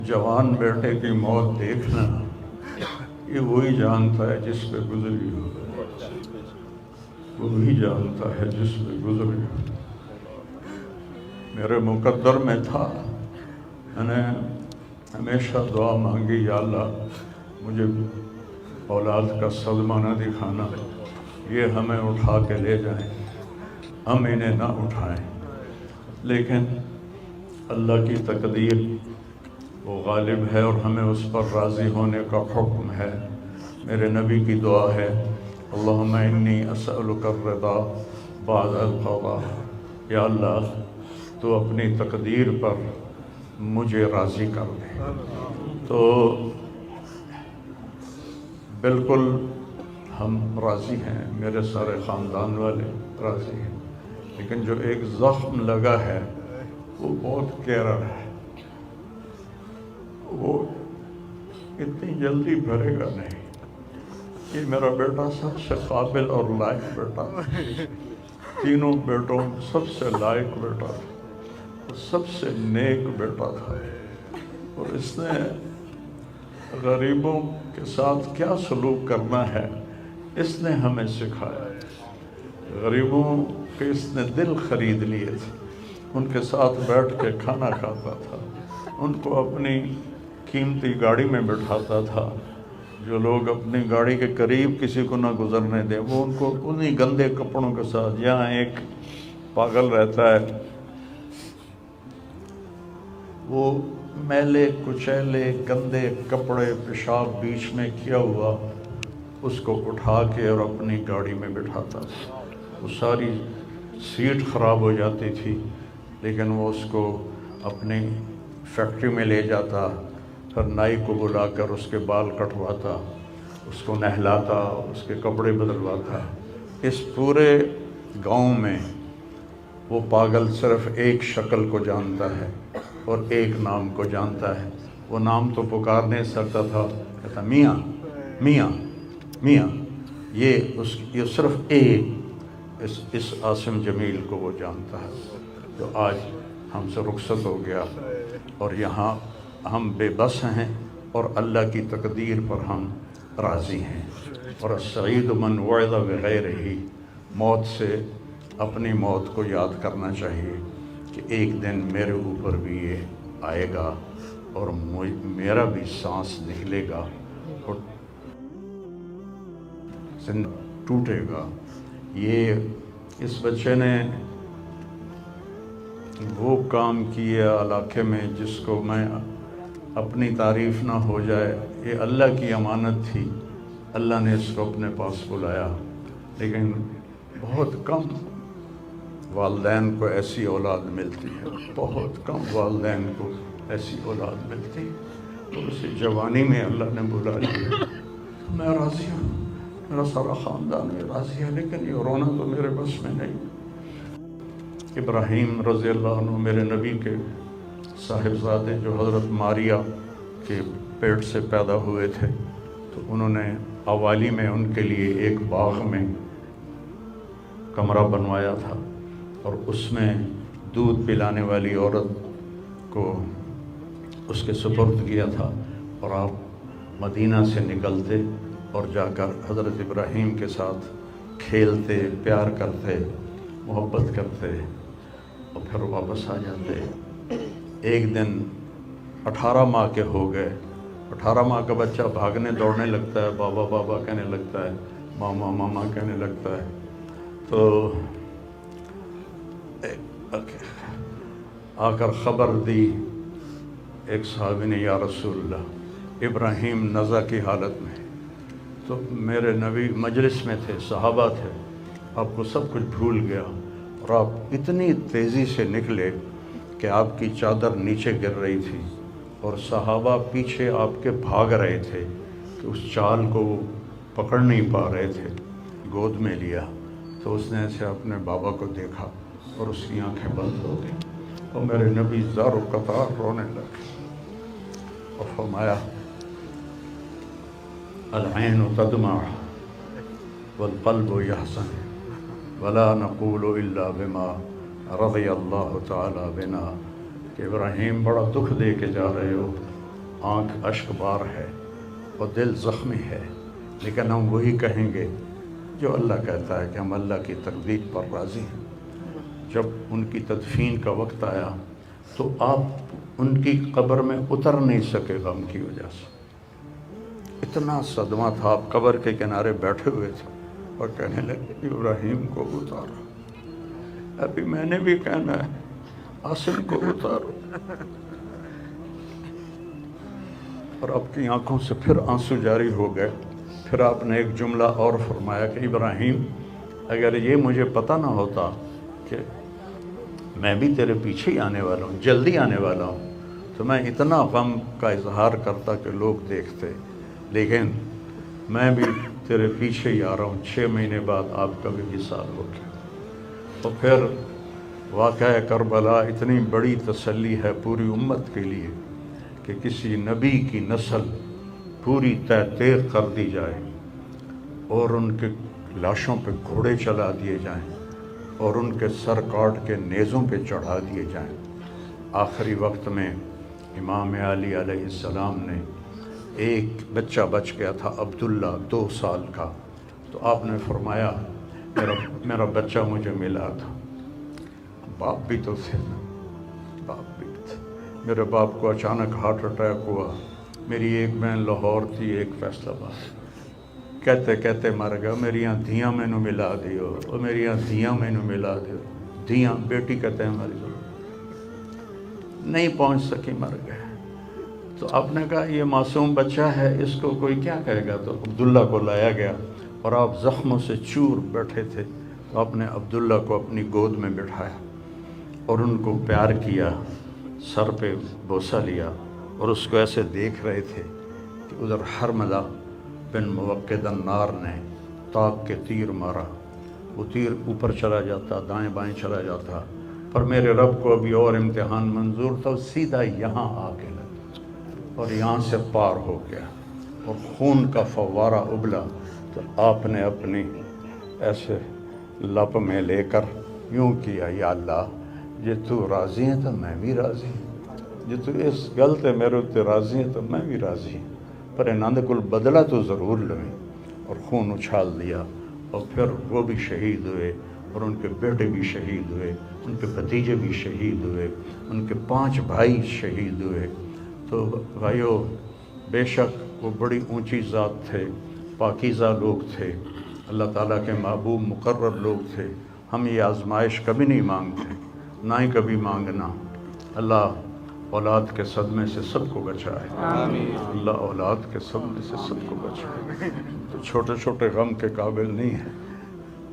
جوان بیٹے کی موت دیکھنا یہ وہی جانتا ہے جس پہ گزری ہو، وہی جانتا ہے جس پہ گزری ہو۔ میرے مقدر میں تھا، میں نے ہمیشہ دعا مانگی، یا اللہ مجھے اولاد کا صدمہ نہ دکھانا، یہ ہمیں اٹھا کے لے جائیں، ہم انہیں نہ اٹھائیں۔ لیکن اللہ کی تقدیر وہ غالب ہے اور ہمیں اس پر راضی ہونے کا حکم ہے۔ میرے نبی کی دعا ہے، اللہم انی اسألک الرضا بعد القضاء، یا اللہ تو اپنی تقدیر پر مجھے راضی کر دے۔ تو بالکل ہم راضی ہیں، میرے سارے خاندان والے راضی ہیں، لیکن جو ایک زخم لگا ہے وہ بہت گہرا ہے، وہ اتنی جلدی بھرے گا نہیں۔ یہ میرا بیٹا سب سے قابل اور لائق بیٹا تھا، تینوں بیٹوں سب سے لائق بیٹا تھا، سب سے نیک بیٹا تھا، اور اس نے غریبوں کے ساتھ کیا سلوک کرنا ہے اس نے ہمیں سکھایا۔ غریبوں کے اس نے دل خرید لیے تھے، ان کے ساتھ بیٹھ کے کھانا کھاتا تھا، ان کو اپنی قیمتی گاڑی میں بٹھاتا تھا۔ جو لوگ اپنی گاڑی کے قریب کسی کو نہ گزرنے دیں، وہ ان کو انہی گندے کپڑوں کے ساتھ، یہاں ایک پاگل رہتا ہے، وہ میلے کچیلے گندے کپڑے پیشاب بیچ میں کیا ہوا اس کو اٹھا کے اور اپنی گاڑی میں بٹھاتا تھا۔ وہ ساری سیٹ خراب ہو جاتی تھی، لیکن وہ اس کو اپنی فیکٹری میں لے جاتا، پھر نائی کو بلا کر اس کے بال کٹواتا، اس کو نہلاتا، اس کے کپڑے بدلواتا۔ اس پورے گاؤں میں وہ پاگل صرف ایک شکل کو جانتا ہے اور ایک نام کو جانتا ہے۔ وہ نام تو پکار نہیں سکتا تھا، کہتا میاں میاں میاں، یہ صرف ایک اس عاصم جمیل کو وہ جانتا ہے، جو آج ہم سے رخصت ہو گیا، اور یہاں ہم بے بس ہیں اور اللہ کی تقدیر پر ہم راضی ہیں۔ اور السعید من وعظ بغیرہ، موت سے اپنی موت کو یاد کرنا چاہیے کہ ایک دن میرے اوپر بھی یہ آئے گا اور میرا بھی سانس نکلے گا اور ٹوٹے گا۔ یہ اس بچے نے وہ کام کیے علاقے میں جس کو میں اپنی تعریف نہ ہو جائے، یہ اللہ کی امانت تھی، اللہ نے اس کو اپنے پاس بلایا۔ لیکن بہت کم والدین کو ایسی اولاد ملتی ہے، بہت کم والدین کو ایسی اولاد ملتی ہے، تو اسی جوانی میں اللہ نے بلا لیا۔ میں راضی ہوں، میرا سارا خاندان میں راضی ہے، لیکن یہ رونا تو میرے بس میں نہیں۔ ابراہیم رضی اللہ عنہ میرے نبی کے صاحبزادے، جو حضرت ماریہ کے پیٹ سے پیدا ہوئے تھے، تو انہوں نے اوالی میں ان کے لیے ایک باغ میں کمرہ بنوایا تھا، اور اس میں دودھ پلانے والی عورت کو اس کے سپرد کیا تھا، اور آپ مدینہ سے نکلتے اور جا کر حضرت ابراہیم کے ساتھ کھیلتے، پیار کرتے، محبت کرتے، اور پھر واپس آ جاتے۔ ایک دن 18 ماہ کے ہو گئے، 18 ماہ کا بچہ بھاگنے دوڑنے لگتا ہے، بابا بابا کہنے لگتا ہے، ماما ماما کہنے لگتا ہے۔ تو آ کر خبر دی ایک صحابی نے، یا رسول اللہ ابراہیم نزع کی حالت میں۔ تو میرے نبی مجلس میں تھے، صحابہ تھے، آپ کو سب کچھ بھول گیا، اور آپ اتنی تیزی سے نکلے کہ آپ کی چادر نیچے گر رہی تھی، اور صحابہ پیچھے آپ کے بھاگ رہے تھے کہ اس چال کو وہ پکڑ نہیں پا رہے تھے۔ گود میں لیا تو اس نے ایسے اپنے بابا کو دیکھا اور اس کی آنکھیں بند ہو گئیں، اور میرے نبی زار و قطار رونے لگے اور فرمایا، العین تدمع والقلب یحزن ولا نقول الا بما رضی اللہ تعالی بنا، کہ ابراہیم بڑا دکھ دے کے جا رہے ہو، آنکھ اشک بار ہے اور دل زخمی ہے، لیکن ہم وہی کہیں گے جو اللہ کہتا ہے کہ ہم اللہ کی تقدیر پر راضی ہیں۔ جب ان کی تدفین کا وقت آیا تو آپ ان کی قبر میں اتر نہیں سکے غم کی وجہ سے، اتنا صدمہ تھا۔ آپ قبر کے کنارے بیٹھے ہوئے تھے اور کہنے لگے ابراہیم کو اتارو، ابھی میں نے بھی کہنا ہے عاصم کو اتارو، اور آپ کی آنکھوں سے پھر آنسو جاری ہو گئے۔ پھر آپ نے ایک جملہ اور فرمایا کہ ابراہیم اگر یہ مجھے پتہ نہ ہوتا کہ میں بھی تیرے پیچھے ہی آنے والا ہوں، جلدی آنے والا ہوں، تو میں اتنا غم کا اظہار کرتا کہ لوگ دیکھتے، لیکن میں بھی تیرے پیچھے ہی آ رہا ہوں۔ 6 مہینے بعد آپ کا بھی وصال ہو گیا۔ تو پھر واقعہ کربلا اتنی بڑی تسلی ہے پوری امت کے لیے کہ کسی نبی کی نسل پوری تیغ کر دی جائے اور ان کے لاشوں پہ گھوڑے چلا دیے جائیں اور ان کے سر کاٹ کے نیزوں پہ چڑھا دیے جائیں۔ آخری وقت میں امام علی علیہ السلام نے، ایک بچہ بچ گیا تھا عبداللہ 2 سال کا، تو آپ نے فرمایا میرا بچہ مجھے ملا تھا۔ باپ بھی تو تھے نا، باپ بھی تھے۔ میرے باپ کو اچانک ہارٹ اٹیک ہوا، میری ایک بہن لاہور تھی، ایک فیصل آباد، کہتے کہتے مر گیا۔ میریاں دھیاں مینوں ملا دیو، اور میریاں دھیاں مینوں ملا دیو۔ دھیاں بیٹی کہتے ہیں ہماری نہیں پہنچ سکی، مر گئے۔ تو آپ نے کہا یہ معصوم بچہ ہے، اس کو کوئی کیا کہے گا؟ تو عبداللہ کو لایا گیا اور آپ زخموں سے چور بیٹھے تھے، تو آپ نے عبداللہ کو اپنی گود میں بٹھایا اور ان کو پیار کیا، سر پہ بوسہ لیا، اور اس کو ایسے دیکھ رہے تھے کہ ادھر حرملہ بن موقد النار نے تاک کے تیر مارا، وہ تیر اوپر چلا جاتا، دائیں بائیں چلا جاتا، پر میرے رب کو ابھی اور امتحان منظور تھا، سیدھا یہاں آ کے لگا اور یہاں سے پار ہو گیا اور خون کا فوارہ ابلا۔ تو آپ نے اپنی ایسے لپ میں لے کر یوں کیا، یا اللہ جے تو راضی ہے تو میں بھی راضی ہوں، جے تو اس گل تے میرے تے راضی ہے تو میں بھی راضی ہوں، پر انہاں دے کول بدلہ تو ضرور لویں۔ اور خون اچھال دیا، اور پھر وہ بھی شہید ہوئے اور ان کے بیٹے بھی شہید ہوئے، ان کے بھتیجے بھی شہید ہوئے، ان کے 5 بھائی شہید ہوئے۔ تو بھائیو، بے شک وہ بڑی اونچی ذات تھے، پاکیزہ لوگ تھے، اللہ تعالیٰ کے محبوب مقرب لوگ تھے۔ ہم یہ آزمائش کبھی نہیں مانگتے، نہ ہی کبھی مانگنا۔ اللہ اولاد کے صدمے سے سب کو بچائے، آمین۔ اللہ اولاد کے صدمے سے سب کو بچائے۔ تو چھوٹے چھوٹے غم کے قابل نہیں ہے،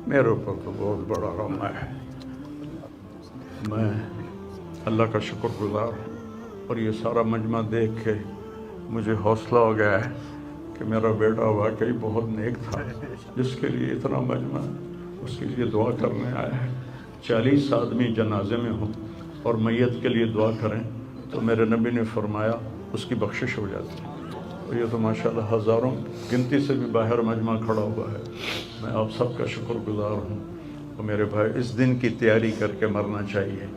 میرے اوپر تو بہت بڑا غم ہے۔ میں اللہ کا شکر گزار ہوں، اور یہ سارا مجمع دیکھ کے مجھے حوصلہ ہو گیا ہے کہ میرا بیٹا واقعی بہت نیک تھا، جس کے لیے اتنا مجمع اس کے لیے دعا کرنے آیا ہے۔ 40 آدمی جنازے میں ہوں اور میت کے لیے دعا کریں تو میرے نبی نے فرمایا اس کی بخشش ہو جاتی ہے۔ اور یہ تو ماشاءاللہ ہزاروں گنتی سے بھی باہر مجمع کھڑا ہوا ہے۔ میں آپ سب کا شکر گزار ہوں، اور میرے بھائی اس دن کی تیاری کر کے مرنا چاہیے۔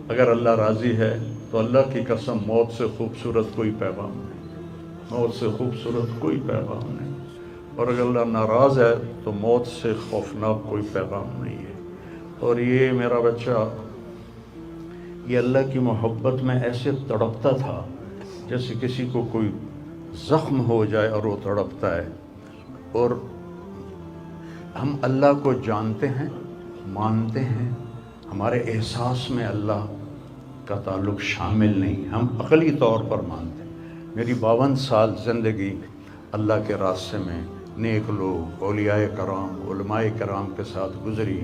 اگر اللہ راضی ہے تو اللہ کی قسم موت سے خوبصورت کوئی پیغام نہیں، موت سے خوبصورت کوئی پیغام نہیں، اور اگر اللہ ناراض ہے تو موت سے خوفناک کوئی پیغام نہیں ہے۔ اور یہ میرا بچہ یہ اللہ کی محبت میں ایسے تڑپتا تھا جیسے کسی کو کوئی زخم ہو جائے اور وہ تڑپتا ہے۔ اور ہم اللہ کو جانتے ہیں، مانتے ہیں، ہمارے احساس میں اللہ کا تعلق شامل نہیں، ہم عقلی طور پر مانتے ہیں۔ میری 52 سال زندگی اللہ کے راستے میں نیک لوگ، اولیاء کرام، علماء کرام کے ساتھ گزری۔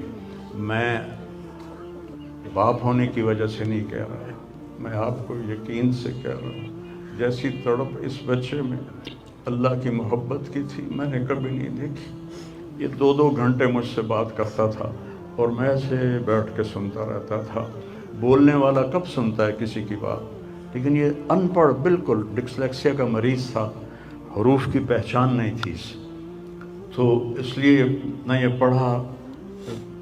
میں باپ ہونے کی وجہ سے نہیں کہہ رہا، میں آپ کو یقین سے کہہ رہا ہوں، جیسی تڑپ اس بچے میں اللہ کی محبت کی تھی میں نے کبھی نہیں دیکھی۔ یہ 2 گھنٹے مجھ سے بات کرتا تھا اور میں ایسے بیٹھ کے سنتا رہتا تھا۔ بولنے والا کب سنتا ہے کسی کی بات، لیکن یہ ان پڑھ، بالکل ڈسلیکسیا کا مریض تھا، حروف کی پہچان نہیں تھی اسے، تو اس لیے نہ یہ پڑھا،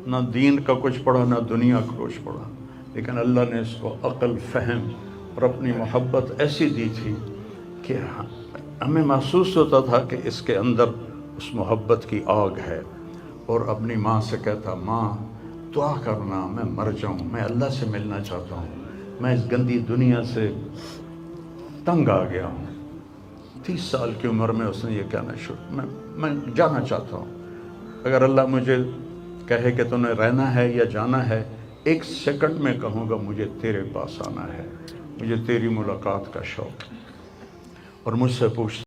نہ دین کا کچھ پڑھا، نہ دنیا کا کچھ پڑھا، لیکن اللہ نے اس کو عقل، فہم اور اپنی محبت ایسی دی تھی کہ ہمیں محسوس ہوتا تھا کہ اس کے اندر اس محبت کی آگ ہے، اور اپنی ماں سے کہتا، ماں دعا کرنا میں مر جاؤں، میں اللہ سے ملنا چاہتا ہوں، میں اس گندی دنیا سے تنگ آ گیا ہوں۔ 30 سال کی عمر میں اس نے یہ کہنا شروع، میں جانا چاہتا ہوں، اگر اللہ مجھے کہے کہ تو نے رہنا ہے یا جانا ہے، 1 سیکنڈ میں کہوں گا مجھے تیرے پاس آنا ہے، مجھے تیری ملاقات کا شوق ہے۔ اور مجھ سے پوچھ